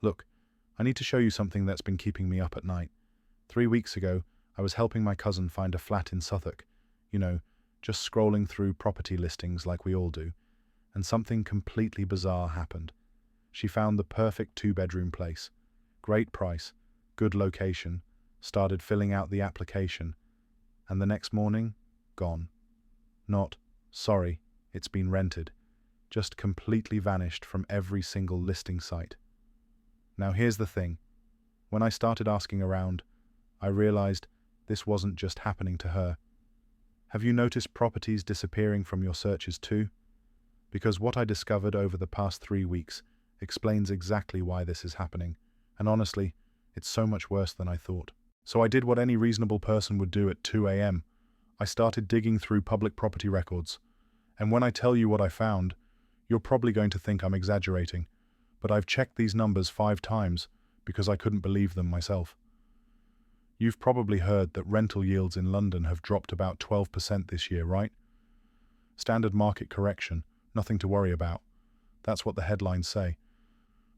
Look, I need to show you something that's been keeping me up at night. 3 weeks ago, I was helping my cousin find a flat in Suffolk. You know, just scrolling through property listings like we all do. And something completely bizarre happened. She found the perfect two-bedroom place. Great price, good location, started filling out the application. And the next morning, gone. Not, sorry, it's been rented. Just completely vanished from every single listing site. Now here's the thing. When I started asking around, I realized this wasn't just happening to her. Have you noticed properties disappearing from your searches too? Because what I discovered over the past 3 weeks explains exactly why this is happening. And honestly, it's so much worse than I thought. So I did what any reasonable person would do at 2 a.m. I started digging through public property records. And when I tell you what I found, you're probably going to think I'm exaggerating. But I've checked these numbers 5 times because I couldn't believe them myself. You've probably heard that rental yields in London have dropped about 12% this year, right? Standard market correction, nothing to worry about. That's what the headlines say.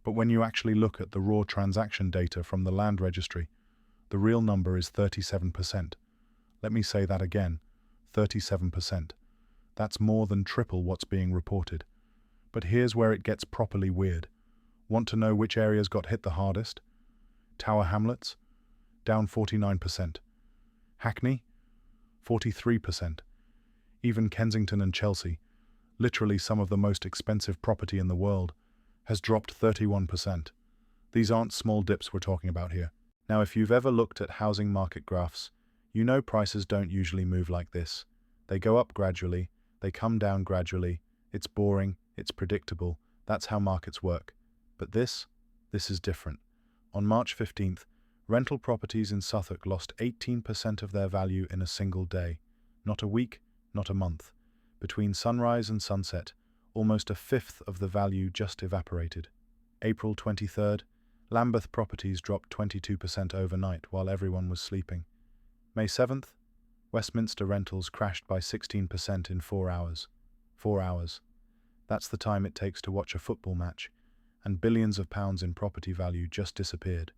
But when you actually look at the raw transaction data from the land registry, the real number is 37%. Let me say that again, 37%. That's more than triple what's being reported. But here's where it gets properly weird. Want to know which areas got hit the hardest? Tower Hamlets, down 49%. Hackney, 43%. Even Kensington and Chelsea, literally some of the most expensive property in the world, has dropped 31%. These aren't small dips we're talking about here. Now, if you've ever looked at housing market graphs, you know prices don't usually move like this. They go up gradually, they come down gradually. It's boring, it's predictable. That's how markets work. But this is different. On March 15th, rental properties in Suffolk lost 18% of their value in a single day. Not a week, not a month. Between sunrise and sunset, almost a fifth of the value just evaporated. April 23rd, Lambeth properties dropped 22% overnight while everyone was sleeping. May 7th, Westminster rentals crashed by 16% in 4 hours. 4 hours. That's the time it takes to watch a football match, and billions of pounds in property value just disappeared.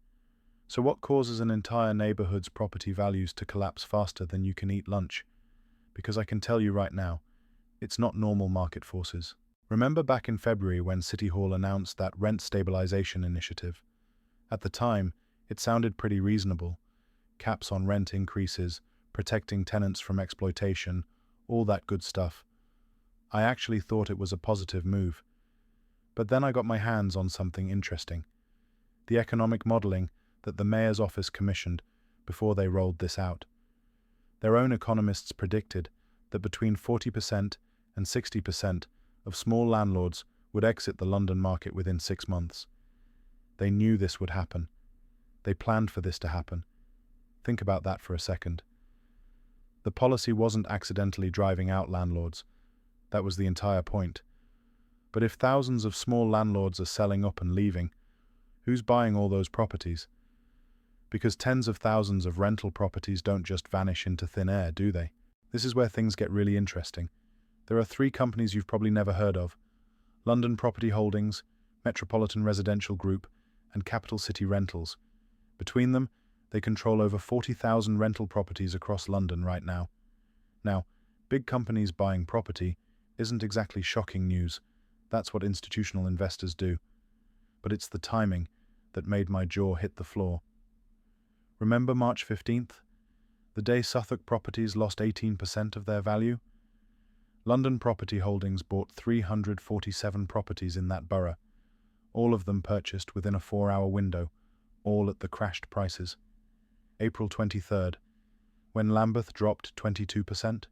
So what causes an entire neighbourhood's property values to collapse faster than you can eat lunch? Because I can tell you right now, it's not normal market forces. Remember back in February when City Hall announced that rent-stabilisation initiative? At the time, it sounded pretty reasonable. Caps on rent increases, protecting tenants from exploitation, all that good stuff. I actually thought it was a positive move. But then I got my hands on something interesting. The economic modelling that the Mayor's office commissioned before they rolled this out. Their own economists predicted that between 40% and 60% of small landlords would exit the London market within 6 months. They knew this would happen. They planned for this to happen. Think about that for a second. The policy wasn't accidentally driving out landlords. That was the entire point. But if thousands of small landlords are selling up and leaving, who's buying all those properties? Because tens of thousands of rental properties don't just vanish into thin air, do they? This is where things get really interesting. There are 3 companies you've probably never heard of: London Property Holdings, Metropolitan Residential Group, and Capital City Rentals. Between them, they control over 40,000 rental properties across London right now. Now, big companies buying property isn't exactly shocking news. That's what institutional investors do. But it's the timing that made my jaw hit the floor. Remember March 15th? The day Suffolk properties lost 18% of their value? London Property Holdings bought 347 properties in that borough, all of them purchased within a 4-hour window, all at the crashed prices. April 23rd, when Lambeth dropped 22%,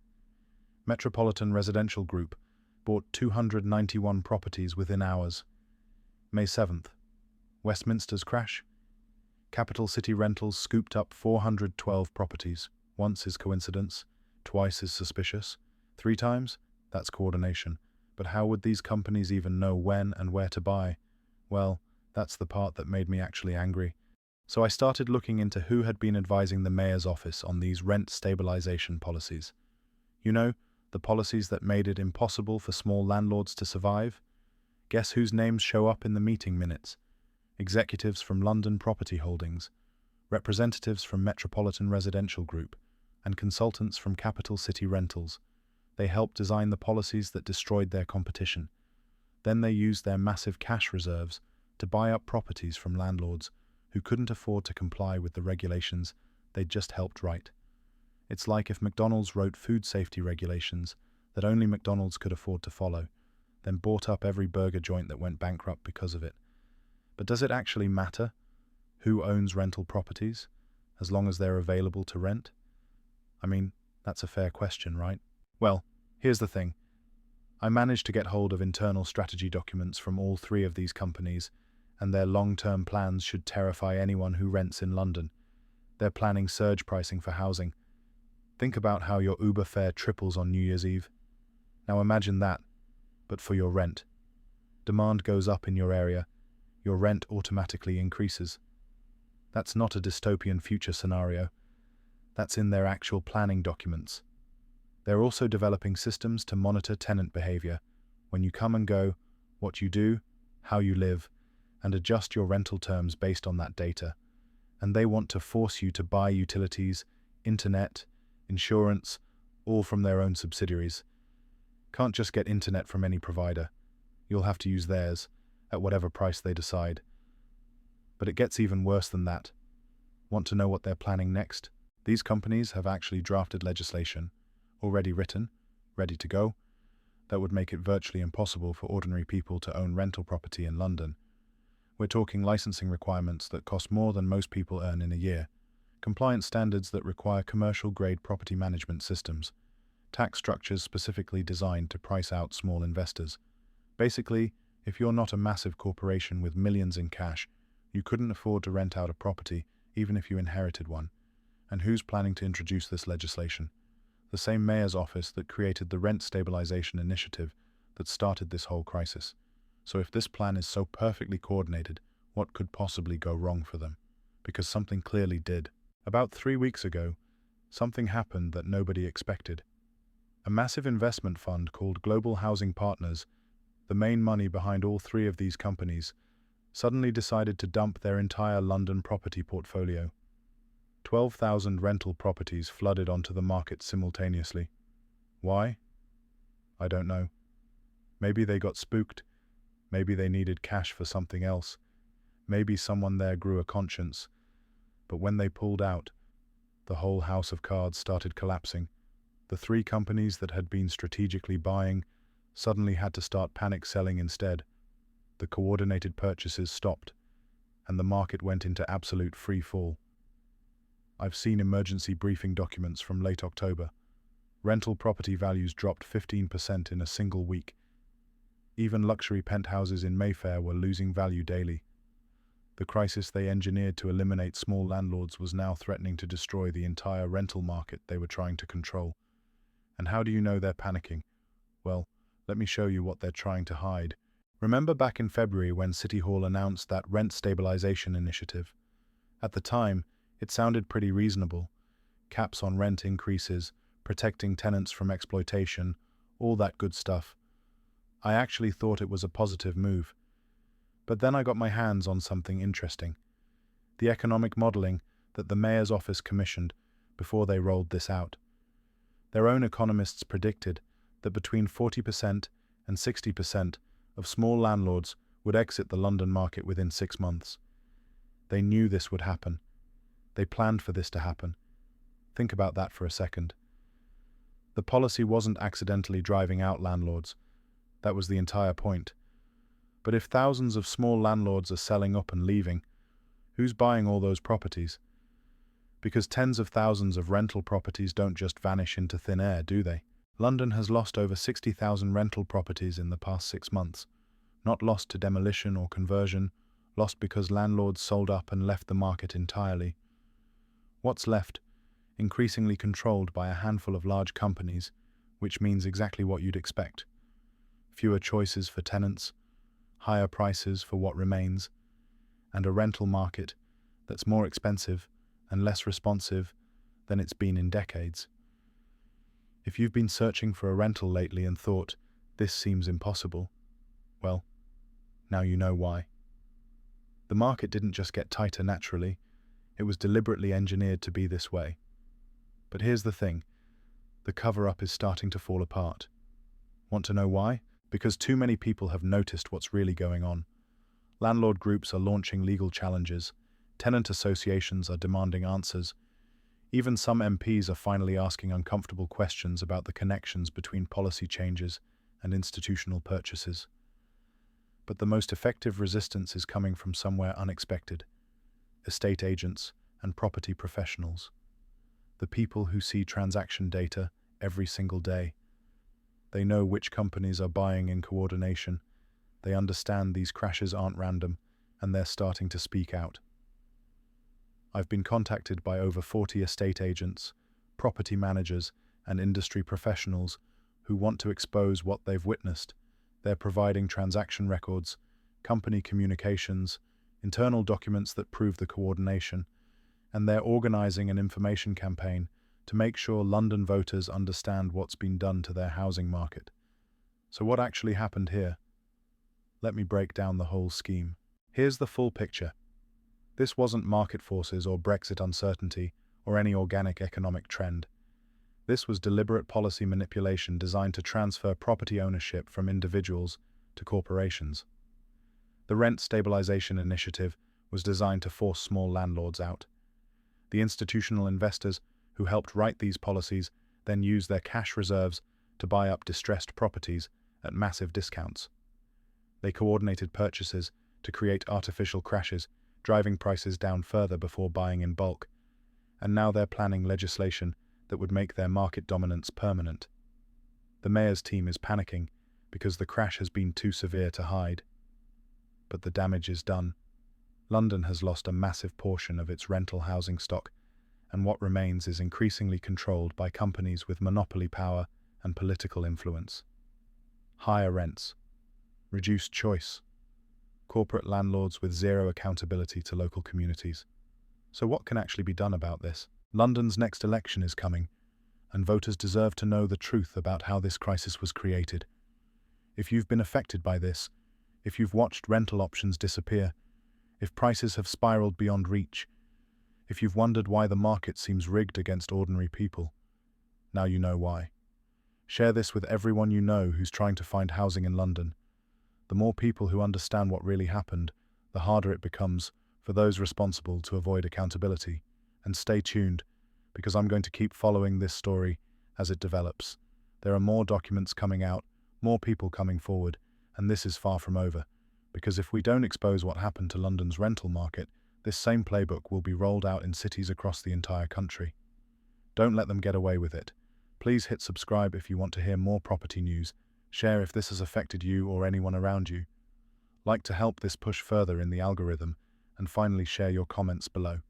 Metropolitan Residential Group bought 291 properties within hours. May 7th, Westminster's crash. Capital City Rentals scooped up 412 properties. Once is coincidence, twice is suspicious, 3 times? That's coordination. But how would these companies even know when and where to buy? Well, that's the part that made me actually angry. So I started looking into who had been advising the Mayor's office on these rent stabilisation policies. You know, the policies that made it impossible for small landlords to survive? Guess whose names show up in the meeting minutes? executives from London Property Holdings, representatives from Metropolitan Residential Group, and consultants from Capital City Rentals. They helped design the policies that destroyed their competition. Then they used their massive cash reserves to buy up properties from landlords who couldn't afford to comply with the regulations they'd just helped write. It's like if McDonald's wrote food safety regulations that only McDonald's could afford to follow, then bought up every burger joint that went bankrupt because of it. But does it actually matter who owns rental properties, as long as they're available to rent? I mean, that's a fair question, right? Well, here's the thing. I managed to get hold of internal strategy documents from all three of these companies, and their long-term plans should terrify anyone who rents in London. They're planning surge pricing for housing. Think about how your Uber fare triples on New Year's Eve. Now imagine that, but for your rent. Demand goes up in your area, your rent automatically increases. That's not a dystopian future scenario. That's in their actual planning documents. They're also developing systems to monitor tenant behavior, when you come and go, what you do, how you live, and adjust your rental terms based on that data. And they want to force you to buy utilities, internet, insurance, all from their own subsidiaries. Can't just get internet from any provider. You'll have to use theirs, at whatever price they decide. But it gets even worse than that. Want to know what they're planning next? These companies have actually drafted legislation, already written, ready to go, that would make it virtually impossible for ordinary people to own rental property in London. We're talking licensing requirements that cost more than most people earn in a year, compliance standards that require commercial-grade property management systems, tax structures specifically designed to price out small investors. Basically, if you're not a massive corporation with millions in cash, you couldn't afford to rent out a property, even if you inherited one. And who's planning to introduce this legislation? The same mayor's office that created the rent-stabilisation initiative that started this whole crisis. So if this plan is so perfectly coordinated, what could possibly go wrong for them? Because something clearly did. About 3 weeks ago, something happened that nobody expected. A massive investment fund called Global Housing Partners, the main money behind all three of these companies, suddenly decided to dump their entire London property portfolio. 12,000 rental properties flooded onto the market simultaneously. Why? I don't know. Maybe they got spooked. Maybe they needed cash for something else. Maybe someone there grew a conscience. But when they pulled out, the whole house of cards started collapsing. The three companies that had been strategically buying suddenly had to start panic selling instead. The coordinated purchases stopped, and the market went into absolute free fall. I've seen emergency briefing documents from late October. Rental property values dropped 15% in a single week. Even luxury penthouses in Mayfair were losing value daily. The crisis they engineered to eliminate small landlords was now threatening to destroy the entire rental market they were trying to control. And how do you know they're panicking? Well, let me show you what they're trying to hide. Remember back in February when City Hall announced that rent-stabilisation initiative? At the time, it sounded pretty reasonable. Caps on rent increases, protecting tenants from exploitation, all that good stuff. I actually thought it was a positive move. But then I got my hands on something interesting. The economic modelling that the mayor's office commissioned before they rolled this out. Their own economists predicted that between 40% and 60% of small landlords would exit the London market within 6 months. They knew this would happen. They planned for this to happen. Think about that for a second. The policy wasn't accidentally driving out landlords. That was the entire point. But if thousands of small landlords are selling up and leaving, who's buying all those properties? Because tens of thousands of rental properties don't just vanish into thin air, do they? London has lost over 60,000 rental properties in the past 6 months. Not lost to demolition or conversion, lost because landlords sold up and left the market entirely. What's left? Increasingly controlled by a handful of large companies, which means exactly what you'd expect. Fewer choices for tenants, higher prices for what remains, and a rental market that's more expensive and less responsive than it's been in decades. If you've been searching for a rental lately and thought, this seems impossible, well, now you know why. The market didn't just get tighter naturally, it was deliberately engineered to be this way. But here's the thing, the cover-up is starting to fall apart. Want to know why? Because too many people have noticed what's really going on. Landlord groups are launching legal challenges, tenant associations are demanding answers, even some MPs are finally asking uncomfortable questions about the connections between policy changes and institutional purchases. But the most effective resistance is coming from somewhere unexpected: estate agents and property professionals. The people who see transaction data every single day. They know which companies are buying in coordination. They understand these crashes aren't random, and they're starting to speak out. I've been contacted by over 40 estate agents, property managers, and industry professionals who want to expose what they've witnessed. They're providing transaction records, company communications, internal documents that prove the coordination, and they're organizing an information campaign to make sure London voters understand what's been done to their housing market. So what actually happened here? Let me break down the whole scheme. Here's the full picture. This wasn't market forces or Brexit uncertainty or any organic economic trend. This was deliberate policy manipulation designed to transfer property ownership from individuals to corporations. The rent-stabilisation initiative was designed to force small landlords out. The institutional investors who helped write these policies then used their cash reserves to buy up distressed properties at massive discounts. They coordinated purchases to create artificial crashes, driving prices down further before buying in bulk. And now they're planning legislation that would make their market dominance permanent. The mayor's team is panicking because the crash has been too severe to hide. But the damage is done. London has lost a massive portion of its rental housing stock, and what remains is increasingly controlled by companies with monopoly power and political influence. Higher rents, reduced choice, corporate landlords with zero accountability to local communities. So what can actually be done about this? London's next election is coming, and voters deserve to know the truth about how this crisis was created. If you've been affected by this, if you've watched rental options disappear, if prices have spiraled beyond reach, if you've wondered why the market seems rigged against ordinary people, now you know why. Share this with everyone you know who's trying to find housing in London. The more people who understand what really happened, the harder it becomes for those responsible to avoid accountability. And stay tuned, because I'm going to keep following this story as it develops. There are more documents coming out, more people coming forward, and this is far from over. Because if we don't expose what happened to London's rental market, this same playbook will be rolled out in cities across the entire country. Don't let them get away with it. Please hit subscribe if you want to hear more property news. Share if this has affected you or anyone around you. Like to help this push further in the algorithm, and finally share your comments below.